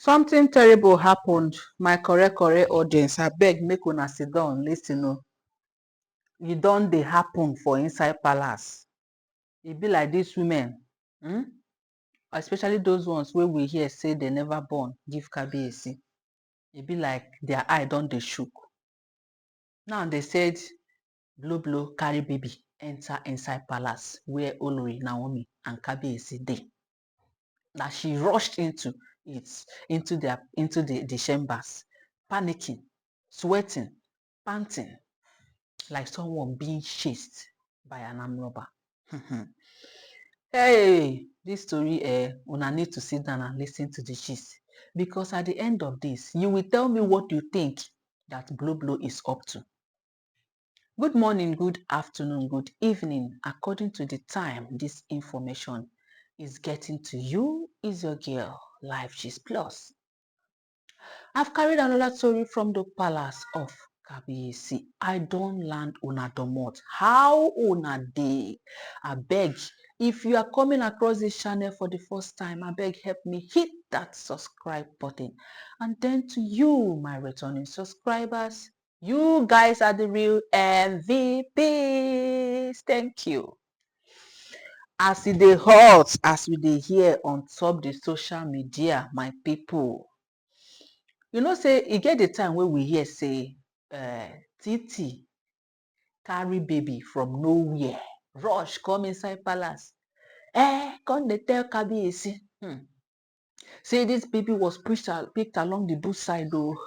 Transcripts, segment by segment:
Something terrible happened. My correct audience, abeg make una sit down lis ten o. E don dey happen for inside palace. E be like dis women, especially those ones wey we hear say they never born give Kabiyesi. E be like their eye don dey shook. Now they said Blow carry baby enter inside palace where Olori Naomi and Kabiyesi dey. That she rushed into the chambers, panicking, sweating, panting, like someone being chased by an armed robber. Hey, this story, una need to sit down and listen to the gist, because at the end of this, you will tell me what you think that Blow is up to. Good morning, good afternoon, good evening. According to the time this information is getting to you, is your girl, Life Gist Plus. I've carried another story from the palace of Kabiyesi. I don't land una domot. How una dey? I beg, if you are coming across this channel for the first time, I beg help me hit that subscribe button. And then to you, my returning subscribers, you guys are the real MVPs. Thank you. As it dey hot, as we dey hear on top the social media, my people. You know, say e get the time wey we hear say Titi carry baby from nowhere, rush come inside palace. Come dey tell Kabiyesi, say this baby was picked along the bush side though.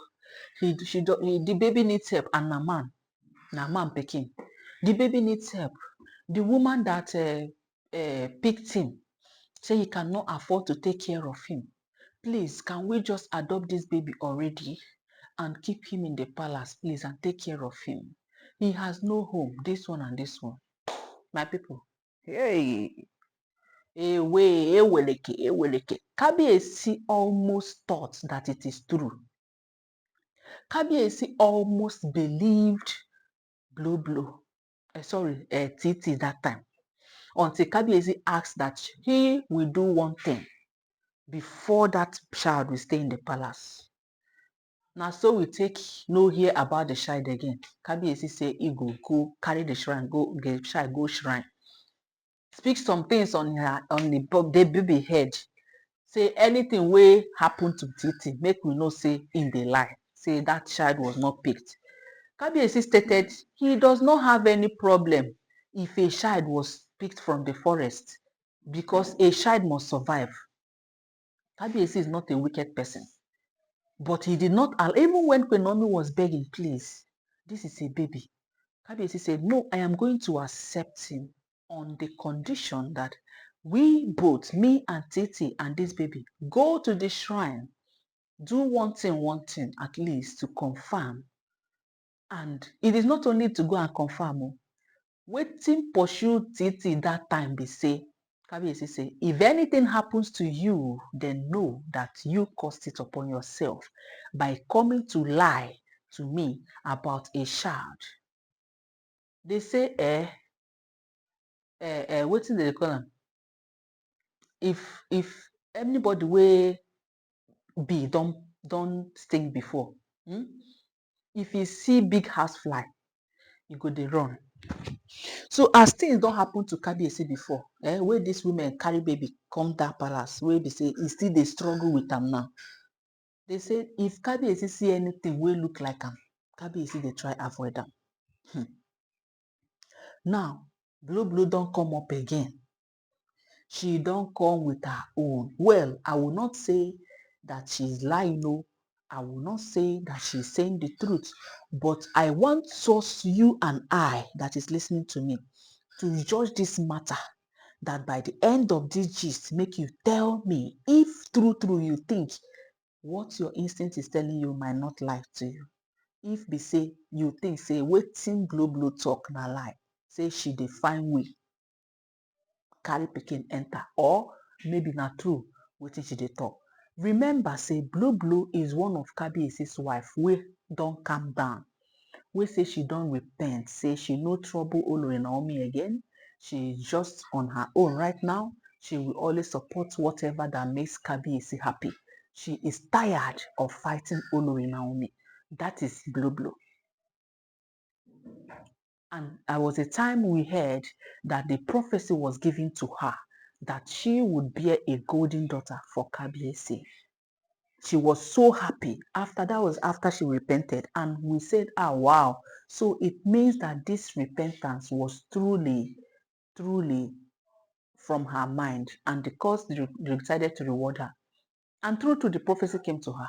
The baby needs help, and na man pikin. The baby needs help. The woman that picked him say he cannot afford to take care of him. Please, can we just adopt this baby already and keep him in the palace, please, and take care of him? He has no home, this one and this one. My people, hey, eweleke. Kabiyesi almost thought that it is true. Kabiyesi almost believed Titi that time, until Kabiyesi asked that he will do one thing before that child will stay in the palace. Now, so we take no hear about the child again. Kabiyesi say he go carry the child go shrine. Speak some things on the baby head. Say anything wey happen to Titi, make we know say in the lie. Say that child was not picked. Kabiyesi stated he does not have any problem if a child was picked from the forest, because a child must survive. Kabiyesi is not a wicked person. But he did not, even when Naomi was begging, please, this is a baby. Kabiyesi said, no, I am going to accept him on the condition that we both, me and Titi and this baby, go to the shrine, do one thing at least to confirm. And it is not only to go and confirm. Wetin pursue Titi that time be say, Kabiyesi say, if anything happens to you, then know that you caused it upon yourself by coming to lie to me about a child. They say, wetin they call am? If anybody wey be don stink before, if you see big house fly, you go dey run. So as things don happen to Kabiyesi before, where these women carry baby come that palace, where they say e still dey struggle with am now. They say if Kabiyesi see anything wey look like am, Kabiyesi dey try avoid am. Now, Blow don come up again. She don come with her own. Well, I will not say that she's lying, no. I will not say that she's saying the truth, but I want us, you and I, that is listening to me, to judge this matter, that by the end of this gist, make you tell me if true you think what your instinct is telling you might not lie to you. If be say you think say wetin Blow talk na lie, say she dey find way carry pikin enter, or maybe na true wetin she dey talk. Remember, say Blow is one of Kabiyesi's wife wey don calm down, wey say she don repent, say she no trouble Olori Naomi again. She is just on her own right now. She will always support whatever that makes Kabiyesi happy. she is tired of fighting Olori Naomi. That is blow blow. And there was a time we heard that the prophecy was given to her that she would bear a golden daughter for Kabiesi. She was so happy. That was after she repented. And we said, ah, wow. So it means that this repentance was truly, truly from her mind. And because they decided to reward her. And true to the prophecy came to her.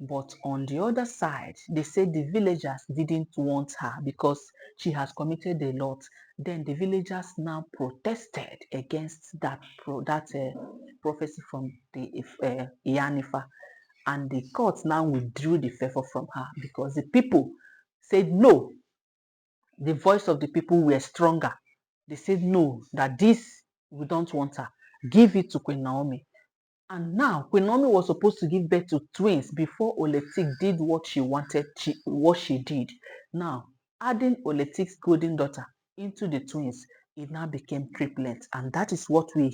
But on the other side, they said the villagers didn't want her because she has committed a lot. Then the villagers now protested against that prophecy from the Iyanifa. And the court now withdrew the favor from her because the people said no. The voice of the people were stronger. They said no, that this, we don't want her. Give it to Queen Naomi. And now Queen Naomi was supposed to give birth to twins before Oletik did what she wanted, what she did. Now, adding Oletik's golden daughter into the twins, it now became triplets. And that is what we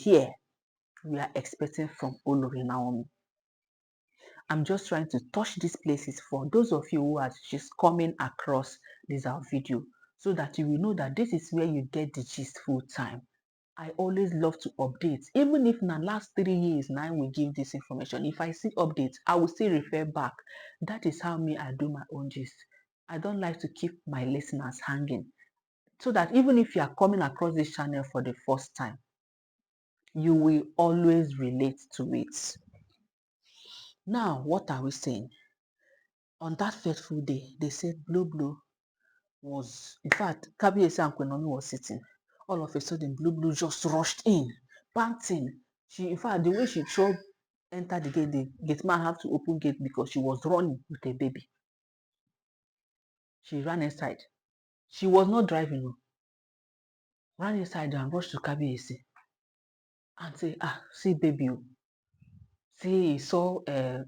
are expecting from Olori Naomi. I'm just trying to touch these places for those of you who are just coming across this our video so that you will know that this is where you get the gist full time. I always love to update. Even if in the last 3 years now we give this information, if I see updates, I will still refer back. That is how I do my own gist. I don't like to keep my listeners hanging. So that even if you are coming across this channel for the first time, you will always relate to it. Now, what are we saying? On that fateful day, they said Blue was, in fact, Kabi and Queen Naomi was sitting. All of a sudden, Blue just rushed in, panting. In fact, the way she entered the gate, the gate man had to open gate because she was running with a baby. She ran inside. She was not driving. Ran inside and rushed to Kabi and say, see baby. See, he saw a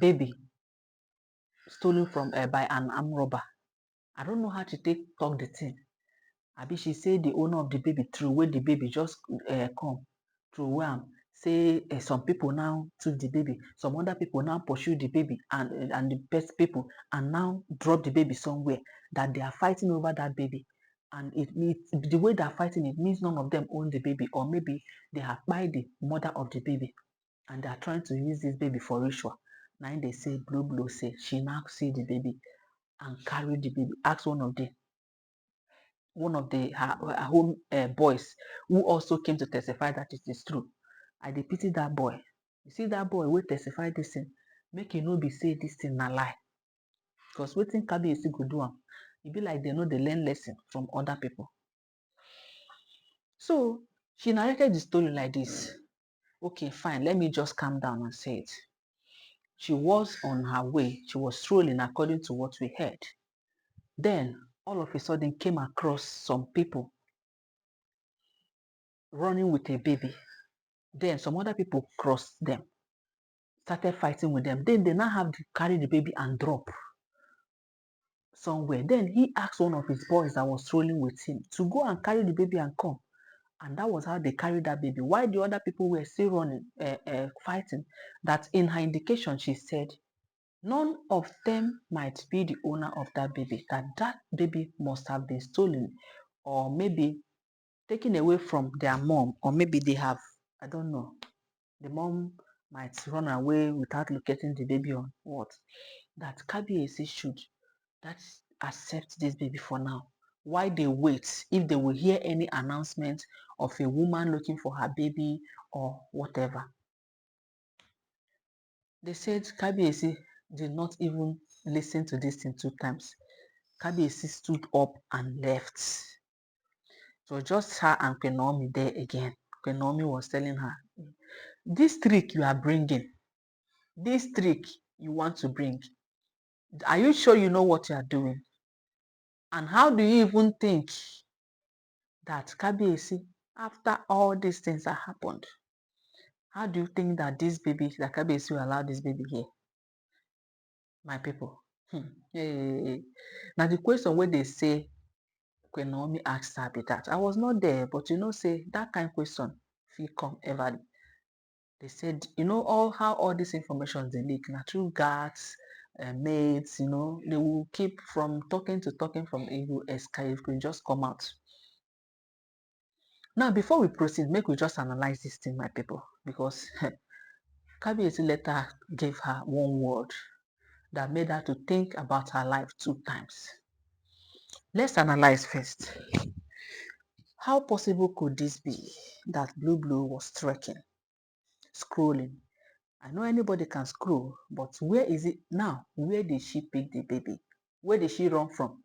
baby stolen from by an armed robber. I don't know how to talk the thing. Abi she say the owner of the baby threw away the baby, just come through away am. Say some people now took the baby, some other people now pursue the baby and the best people and now drop the baby somewhere, that they are fighting over that baby. And it means the way they are fighting, it means none of them own the baby, or maybe they have buy the mother of the baby and they are trying to use this baby for ritual. Now they say Blue say she now see the baby and carry the baby. Ask one of her home boys who also came to testify that it is true. I dey pity that boy. You see that boy wey testify this thing, make e no be say this thing na lie. Because wetin Kabiyesi go do am, e be like they no dey learn lesson from other people. So she narrated the story like this. Okay, fine, let me just calm down and say it. She was on her way. She was strolling according to what we heard. Then all of a sudden came across some people running with a baby. Then some other people crossed them, started fighting with them. Then they now have to carry the baby and drop somewhere. Then he asked one of his boys that was strolling with him to go and carry the baby and come. And that was how they carried that baby. While the other people were still running, fighting, that in her indication, she said, none of them might be the owner of that baby, that baby must have been stolen or maybe taken away from their mom, or maybe they have, I don't know, the mom might run away without locating the baby on what. That Kabiyesi should accept this baby for now. Why they wait if they will hear any announcement of a woman looking for her baby or whatever. They said Kabiyesi did not even listen to this thing 2 times. Kabiyesi stood up and left. So just her and Queen Naomi there again. Queen Naomi was telling her, this trick you are bringing, this trick you want to bring, are you sure you know what you are doing? And how do you even think that Kabiyesi, after all these things that happened, how do you think that this baby, that Kabiyesi will allow this baby here? My people. Hey. Now the question where they say Queen Naomi asked her be that. I was not there, but you know, say that kind of question fit come ever. They said, all this information they leak now through guards, maids, they will keep from talking to talking from it will escape, it will just come out. Now, before we proceed, make we just analyze this thing, my people, because Kabi later gave her one word that made her to think about her life 2 times. Let's analyze first. How possible could this be that Blue was trekking, scrolling? I know anybody can scroll, but where is it now? Where did she pick the baby? Where did she run from?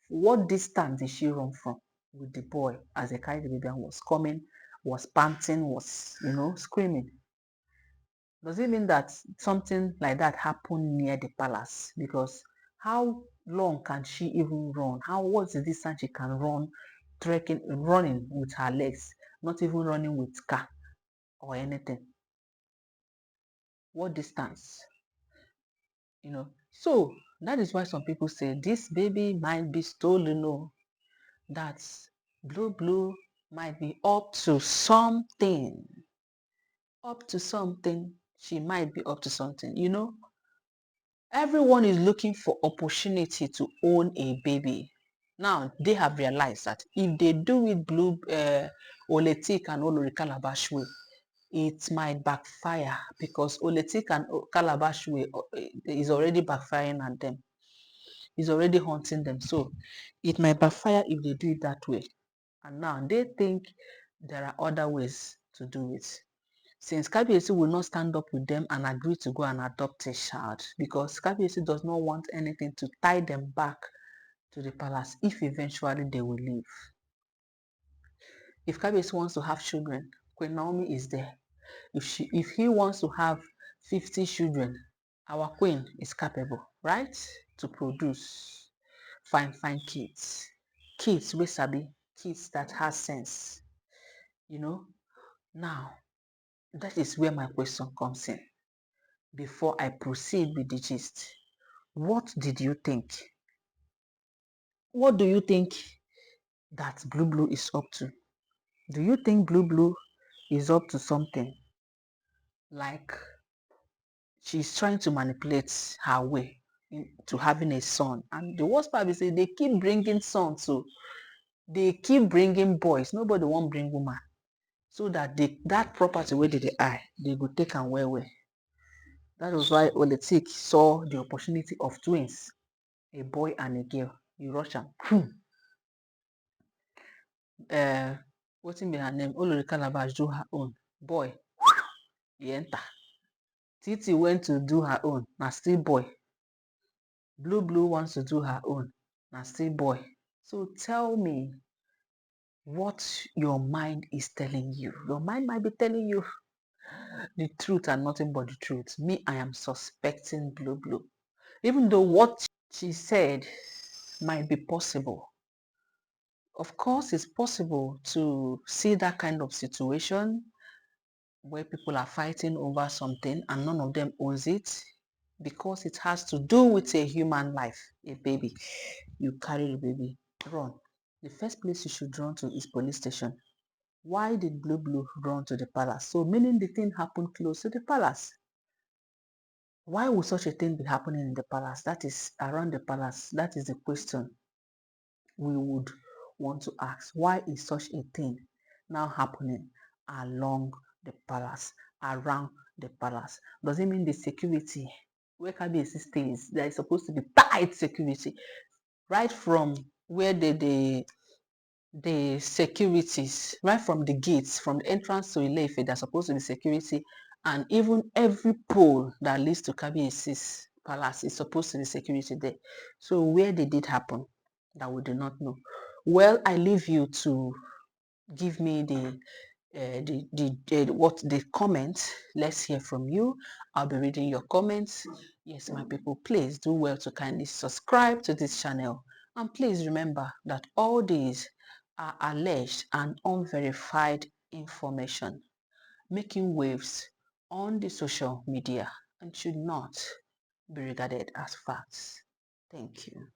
What distance did she run from with the boy as they carried the baby and was coming, was panting, was, screaming? Does it mean that something like that happened near the palace? Because how long can she even run? What's the distance she can run, running with her legs, not even running with car or anything? What distance? So that is why some people say this baby might be stolen. That Blue might be up to something. She might be up to something. Everyone is looking for opportunity to own a baby. Now they have realized that if they do it Oletik and Olori Calabash way, it might backfire, because Oletik and Calabash way is already backfiring at them. Is already haunting them. So it might backfire if they do it that way. And now they think there are other ways to do it. Since Kabi will not stand up with them and agree to go and adopt a child, because Kabi does not want anything to tie them back to the palace if eventually they will leave. If Kabi wants to have children, Queen Naomi is there. If he wants to have 50 children, our queen is capable, right? To produce fine kids wey sabi, kids that has sense. Now that is where my question comes in. Before I proceed with the gist, what did you think? What do you think that Blue is up to? Do you think Blue is up to something? Like she's trying to manipulate her way into having a son. And the worst part is they keep bringing sons, so they keep bringing boys. Nobody won't bring woman. So that that property where they eye, they go take and well. That was why Oletik saw the opportunity of twins, a boy and a girl. You rush am. Wetin be her name? Olori Calabash do her own. Boy, he enter. Titi went to do her own. Na still boy. Blue wants to do her own. Na still boy. So tell me what your mind is telling you. Your mind might be telling you the truth and nothing but the truth. Me, I am suspecting Blue. Even though what she said might be possible. Of course, it's possible to see that kind of situation where people are fighting over something and none of them owns it, because it has to do with a human life, a baby. You carry the baby, run. The first place you should run to is police station. Why did Blue run to the palace? So meaning the thing happened close to the palace. Why would such a thing be happening in the palace? That is around the palace. That is the question we would want to ask. Why is such a thing now happening along the palace, around the palace? Does it mean the security where Kabi stays, there is supposed to be tight security right from where the securities, right from the gates, from the entrance to Ile-Ife, there's supposed to be security, and even every pole that leads to Kabi palace is supposed to be security there. So where did it happen? That we do not know. Well, I leave you to give me the comments. Let's hear from you. I'll be reading your comments. Yes, my people, please do well to kindly subscribe to this channel, and please remember that all these are alleged and unverified information making waves on the social media and should not be regarded as facts. Thank you.